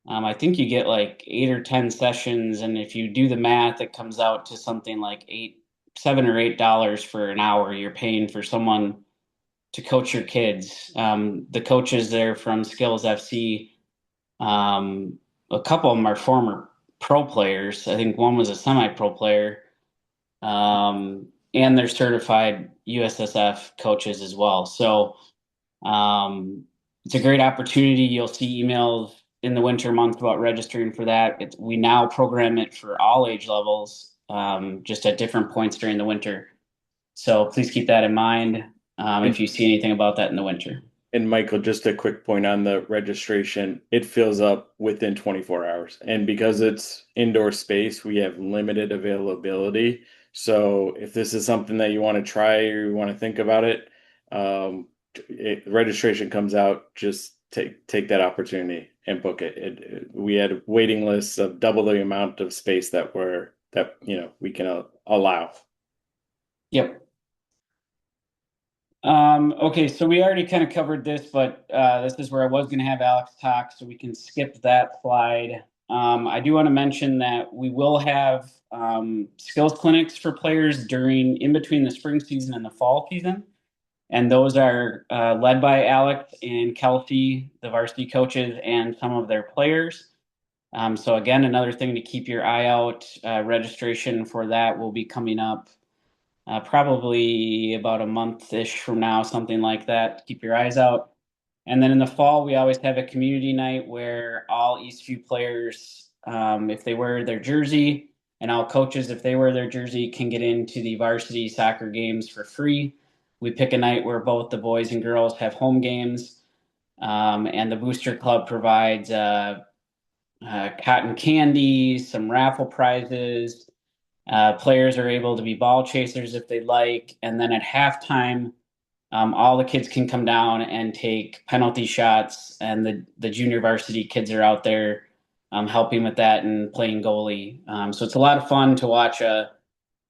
I think you get like 8 or 10 sessions, and if you do the math, it comes out to something like $7 or $8 for an hour. You're paying for someone to coach your kids. The coaches there from Skills FC, a couple of them are former pro players. I think one was a semi-pro player, and they're certified USSF coaches as well. So it's a great opportunity. You'll see emails in the winter months about registering for that. We now program it for all age levels, just at different points during the winter. So please keep that in mind if you see anything about that in the winter. And Michael, just a quick point on the registration, it fills up within 24 hours. And because it's indoor space, we have limited availability. So if this is something that you want to try or you want to think about it, registration comes out, just take that opportunity and book it. We had waiting lists of double the amount of space that we can allow. Yep. Okay, so we already kind of covered this, but this is where I was going to have Alex talk, so we can skip that slide. I do want to mention that we will have skills clinics for players in between the spring season and the fall season. And those are led by Alex and Kelsey, the varsity coaches, and some of their players. So again, another thing to keep your eye out. Registration for that will be coming up probably about a month-ish from now, something like that. Keep your eyes out. And then in the fall, we always have a community night where all Eastview players, if they wear their jersey, and all coaches, if they wear their jersey, can get into the varsity soccer games for free. We pick a night where both the boys and girls have home games, and the Booster Club provides cotton candy, some raffle prizes. Players are able to be ball chasers if they like, and then at halftime, all the kids can come down and take penalty shots, and the junior varsity kids are out there helping with that and playing goalie. So it's a lot of fun to watch a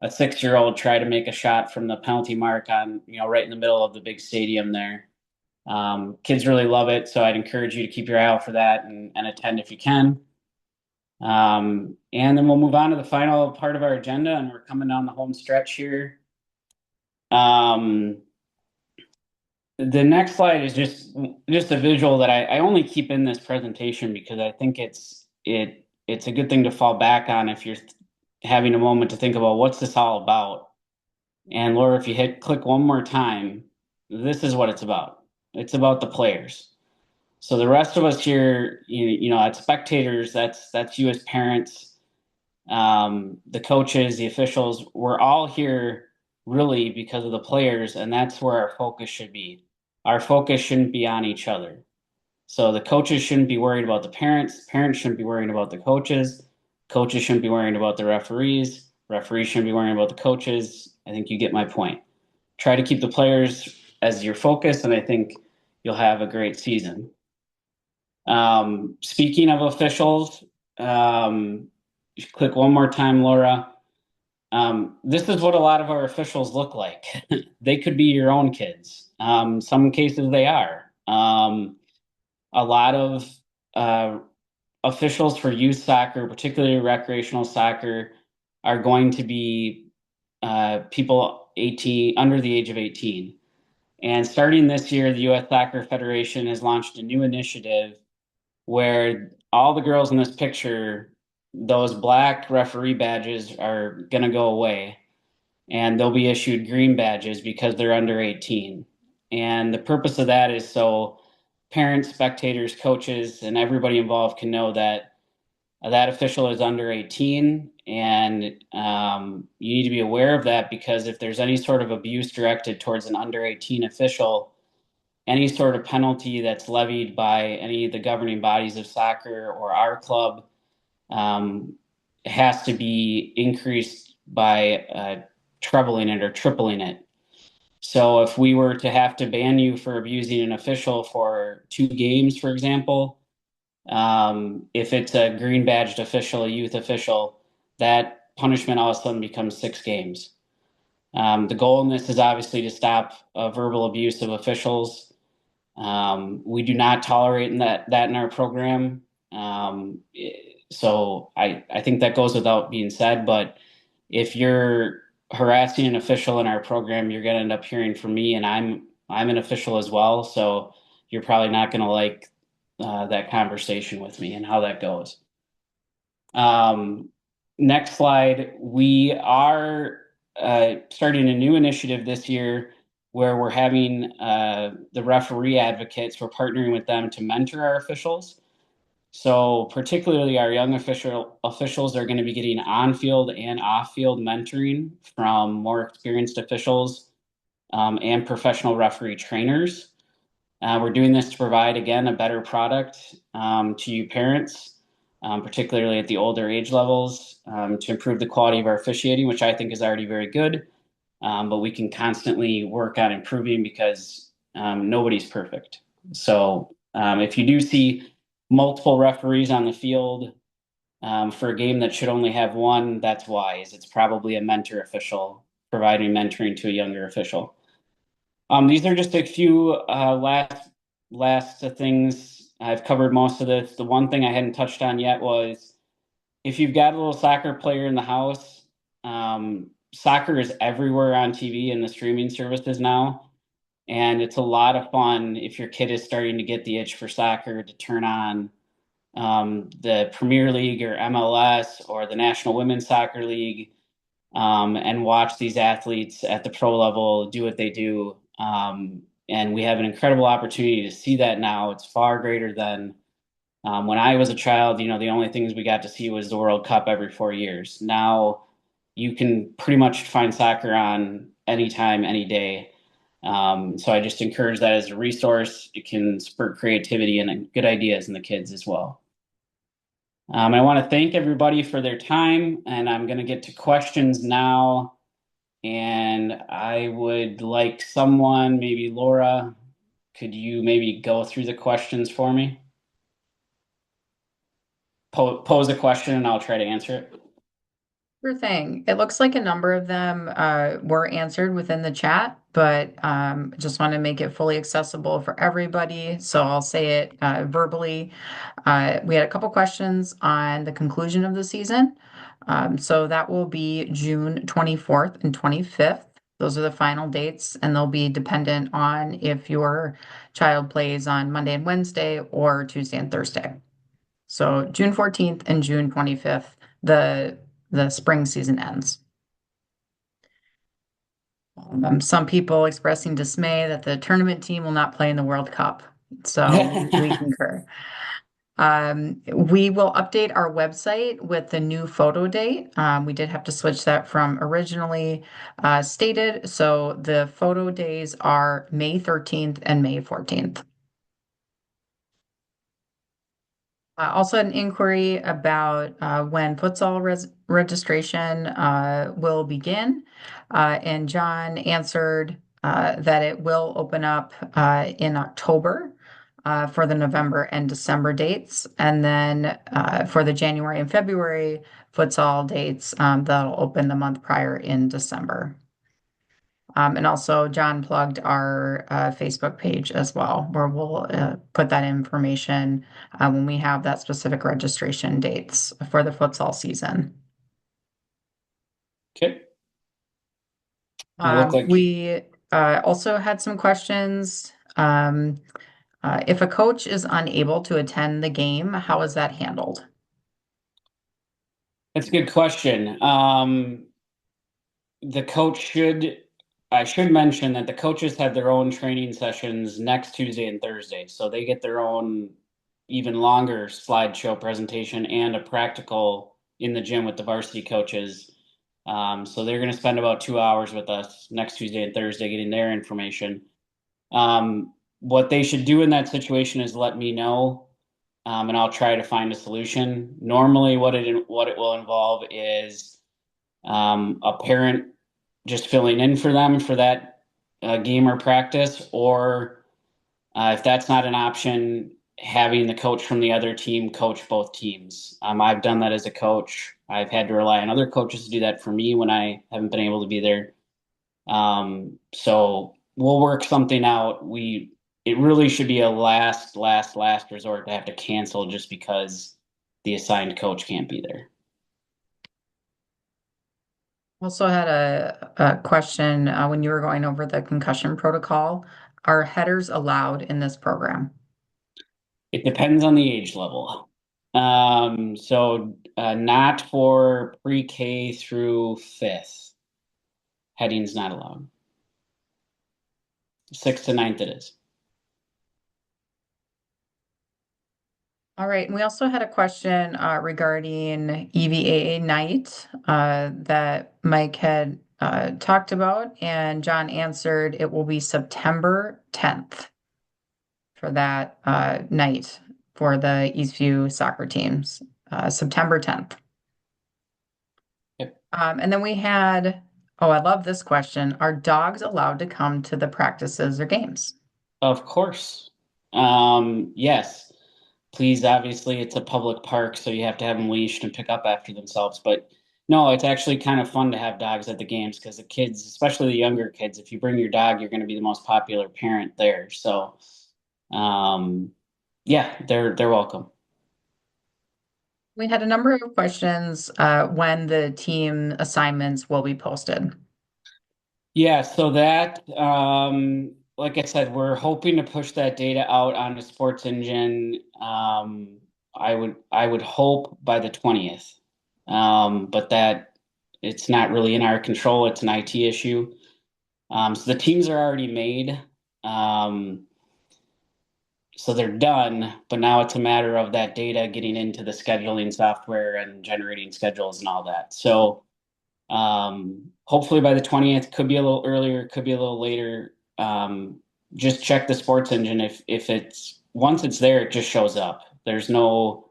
6-year-old try to make a shot from the penalty mark on, right in the middle of the big stadium there. Kids really love it, so I'd encourage you to keep your eye out for that and attend if you can. And then we'll move on to the final part of our agenda, and we're coming down the home stretch here. The next slide is just a visual that I only keep in this presentation because I think it's a good thing to fall back on if you're having a moment to think about what's this all about. And Laura, if you click one more time, this is what it's about. It's about the players. So the rest of us here, as spectators, that's you as parents, the coaches, the officials, we're all here really because of the players, and that's where our focus should be. Our focus shouldn't be on each other. So the coaches shouldn't be worried about the parents shouldn't be worrying about the coaches shouldn't be worrying about the referees shouldn't be worrying about the coaches. I think you get my point. Try to keep the players as your focus, and I think you'll have a great season. Speaking of officials, click one more time, Laura. This is what a lot of our officials look like. They could be your own kids. Some cases they are. a lot of officials for youth soccer, particularly recreational soccer, are going to be people 18 under the age of 18. And starting this year, the U.S. Soccer Federation has launched a new initiative where all the girls in this picture, those black referee badges are going to go away and they'll be issued green badges because they're under 18. And the purpose of that is so parents, spectators, coaches, and everybody involved can know that that official is under 18. And you need to be aware of that because if there's any sort of abuse directed towards an under 18 official, any sort of penalty that's levied by any of the governing bodies of soccer or our club has to be increased by trebling it or tripling it. So if we were to have to ban you for abusing an official for 2 games, for example, if it's a green badged official, a youth official, that punishment all of a sudden becomes 6 games. The goal in this is obviously to stop verbal abuse of officials. We do not tolerate that in our program. So I think that goes without being said, but if you're harassing an official in our program, you're going to end up hearing from me, and I'm an official as well, so you're probably not going to like that conversation with me and how that goes. Next slide. We are starting a new initiative this year where we're having the referee advocates. We're partnering with them to mentor our officials. So particularly our young officials are going to be getting on-field and off-field mentoring from more experienced officials and professional referee trainers. We're doing this to provide, again, a better product to you parents, particularly at the older age levels, to improve the quality of our officiating, which I think is already very good. But we can constantly work on improving because nobody's perfect. So if you do see multiple referees on the field for a game that should only have one, that's wise. It's probably a mentor official providing mentoring to a younger official. These are just a few last things. I've covered most of this. The one thing I hadn't touched on yet was if you've got a little soccer player in the house, soccer is everywhere on TV and the streaming services now. And it's a lot of fun if your kid is starting to get the itch for soccer to turn on the Premier League or MLS or the National Women's Soccer League and watch these athletes at the pro level do what they do. And we have an incredible opportunity to see that now. It's far greater than when I was a child. You know, the only things we got to see was the World Cup every 4 years. Now you can pretty much find soccer on anytime, any day. So I just encourage that as a resource. It can spur creativity and good ideas in the kids as well. I want to thank everybody for their time, and I'm going to get to questions now. And I would like someone, maybe Laura, could you maybe go through the questions for me? Pose a question and I'll try to answer it. Sure thing. It looks like a number of them were answered within the chat, but just want to make it fully accessible for everybody. So I'll say it verbally. We had a couple questions on the conclusion of the season. So that will be June 24th and 25th. Those are the final dates, and they'll be dependent on if your child plays on Monday and Wednesday or Tuesday and Thursday. So June 14th and June 25th, the spring season ends. Some people expressing dismay that the tournament team will not play in the World Cup. So we concur. We will update our website with the new photo date. We did have to switch that from originally stated. So the photo days are May 13th and May 14th. Also an inquiry about when futsal registration will begin. And John answered that it will open up in October for the November and December dates. And then for the January and February futsal dates, that'll open the month prior in December. And also, John plugged our Facebook page as well, where we'll put that information when we have that specific registration dates for the futsal season. Okay. Look like We also had some questions. If a coach is unable to attend the game, how is that handled? that's a good question. The coach I should mention that the coaches have their own training sessions next Tuesday and Thursday. So they get their own even longer slideshow presentation and a practical in the gym with the varsity coaches. So they're going to spend about 2 hours with us next Tuesday and Thursday getting their information. What they should do in that situation is let me know, and I'll try to find a solution. Normally, what it will involve is a parent just filling in for them for that game or practice, or if that's not an option, having the coach from the other team coach both teams. I've done that as a coach. I've had to rely on other coaches to do that for me when I haven't been able to be there. So we'll work something out. It really should be a last resort to have to cancel just because the assigned coach can't be there. Also had a question when you were going over the concussion protocol. Are headers allowed in this program? It depends on the age level. So not for pre-K through fifth. Heading's not allowed. 6th to 9th it is. All right. And we also had a question regarding EVAA night that Mike had talked about, and John answered it will be September 10th for that night for the Eastview soccer teams, September 10th. Yep. And then we had, oh, I love this question. Are dogs allowed to come to the practices or games? Of course. Yes. Please, obviously, it's a public park, so you have to have them leashed and pick up after themselves. But no, it's actually kind of fun to have dogs at the games because the kids, especially the younger kids, if you bring your dog, you're going to be the most popular parent there. So, yeah, they're welcome. We had a number of questions when the team assignments will be posted. Yeah, so that, like I said, we're hoping to push that data out on the Sports Engine. I would hope by the 20th, but that it's not really in our control. It's an IT issue. So the teams are already made, so they're done. But now it's a matter of that data getting into the scheduling software and generating schedules and all that. So. Hopefully by the 20th, could be a little earlier, could be a little later. Just check the Sports Engine. If it's once it's there, it just shows up. There's no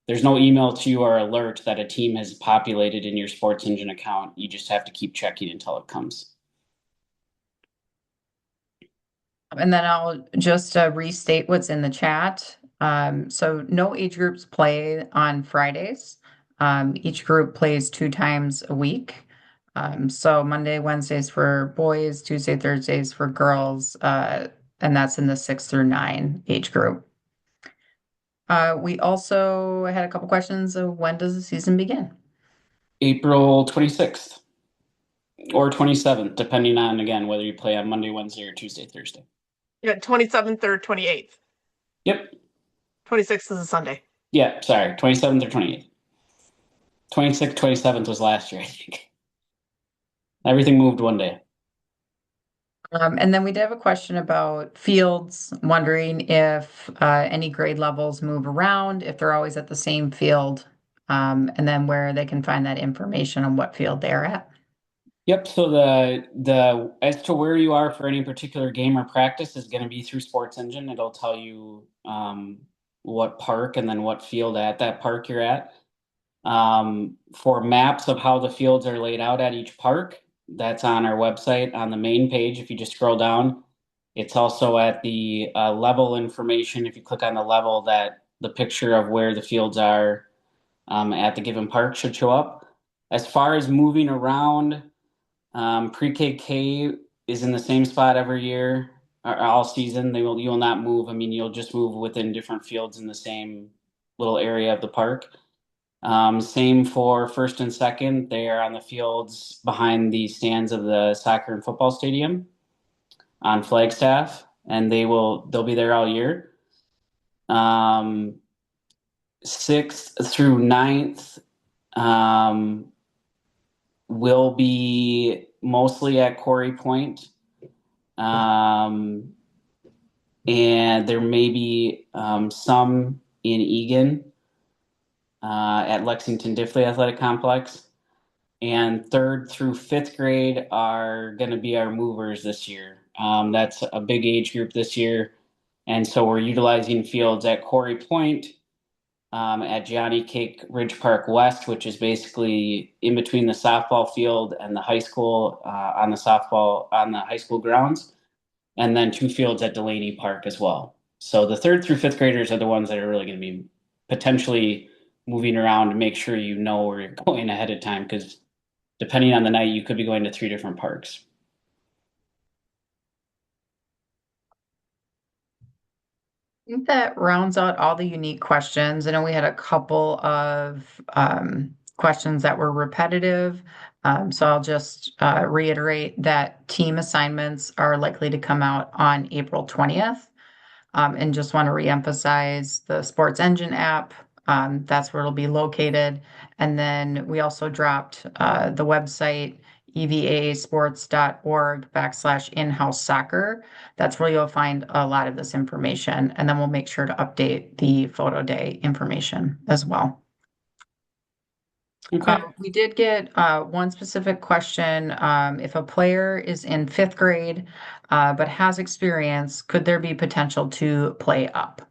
email to you or alert that a team has populated in your Sports Engine account. You just have to keep checking until it comes. And then I'll just restate what's in the chat. So no age groups play on Fridays. Each group plays 2 times a week. So Monday, Wednesdays for boys, Tuesday, Thursdays for girls, and that's in the 6 through 9 age group. We also had a couple questions of when does the season begin? April 26th or 27th, depending on, again, whether you play on Monday, Wednesday, or Tuesday, Thursday. Yeah, 27th or 28th. Yep. 26th is a Sunday. Yeah, sorry, 27th or 28th. 26th, 27th was last year, I think. Everything moved one day. And then we did have a question about fields, wondering if any grade levels move around, if they're always at the same field, and then where they can find that information on what field they're at. Yep. So the as to where you are for any particular game or practice is going to be through Sports Engine. It'll tell you what park and then what field at that park you're at. For maps of how the fields are laid out at each park, that's on our website on the main page. If you just scroll down, it's also at the level information. If you click on the level, that the picture of where the fields are at the given park should show up. As far as moving around, pre-KK is in the same spot every year or all season. You will not move. I mean, you'll just move within different fields in the same little area of the park. Same for first and second. They are on the fields behind the stands of the soccer and football stadium on Flagstaff, and they'll be there all year. Sixth through ninth will be mostly at Quarry Point. And there may be some in Egan at Lexington Diffley Athletic Complex. And third through fifth grade are going to be our movers this year. That's a big age group this year. And so we're utilizing fields at Quarry Point, at Johnny Cake Ridge Park West, which is basically in between the softball field and the high school on the high school grounds, and then 2 fields at Delaney Park as well. So the third through fifth graders are the ones that are really going to be potentially moving around to make sure you know where you're going ahead of time, because depending on the night, you could be going to 3 different parks. I think that rounds out all the unique questions. I know we had a couple of questions that were repetitive. So I'll just reiterate that team assignments are likely to come out on April 20th. And just want to reemphasize the Sports Engine app. That's where it'll be located. And then we also dropped the website evasports.org/in-house soccer. That's where you'll find a lot of this information. And then we'll make sure to update the photo day information as well. Okay. We did get one specific question. If a player is in fifth grade but has experience, could there be potential to play up?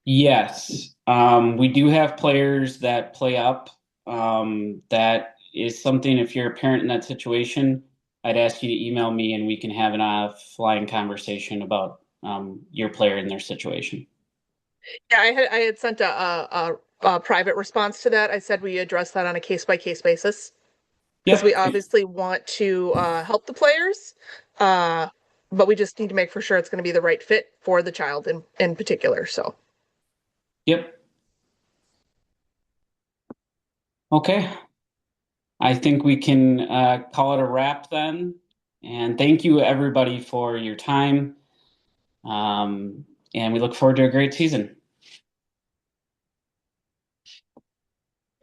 Yes. We do have players that play up. That is something, if you're a parent in that situation, I'd ask you to email me and we can have an offline conversation about your player and their situation. Yeah, I had sent a private response to that. I said we address that on a case-by-case basis because Yep. we obviously want to help the players, but we just need to make for sure it's going to be the right fit for the child in particular. So, Yep. Okay. I think we can call it a wrap then. And thank you, everybody, for your time. And we look forward to a great season.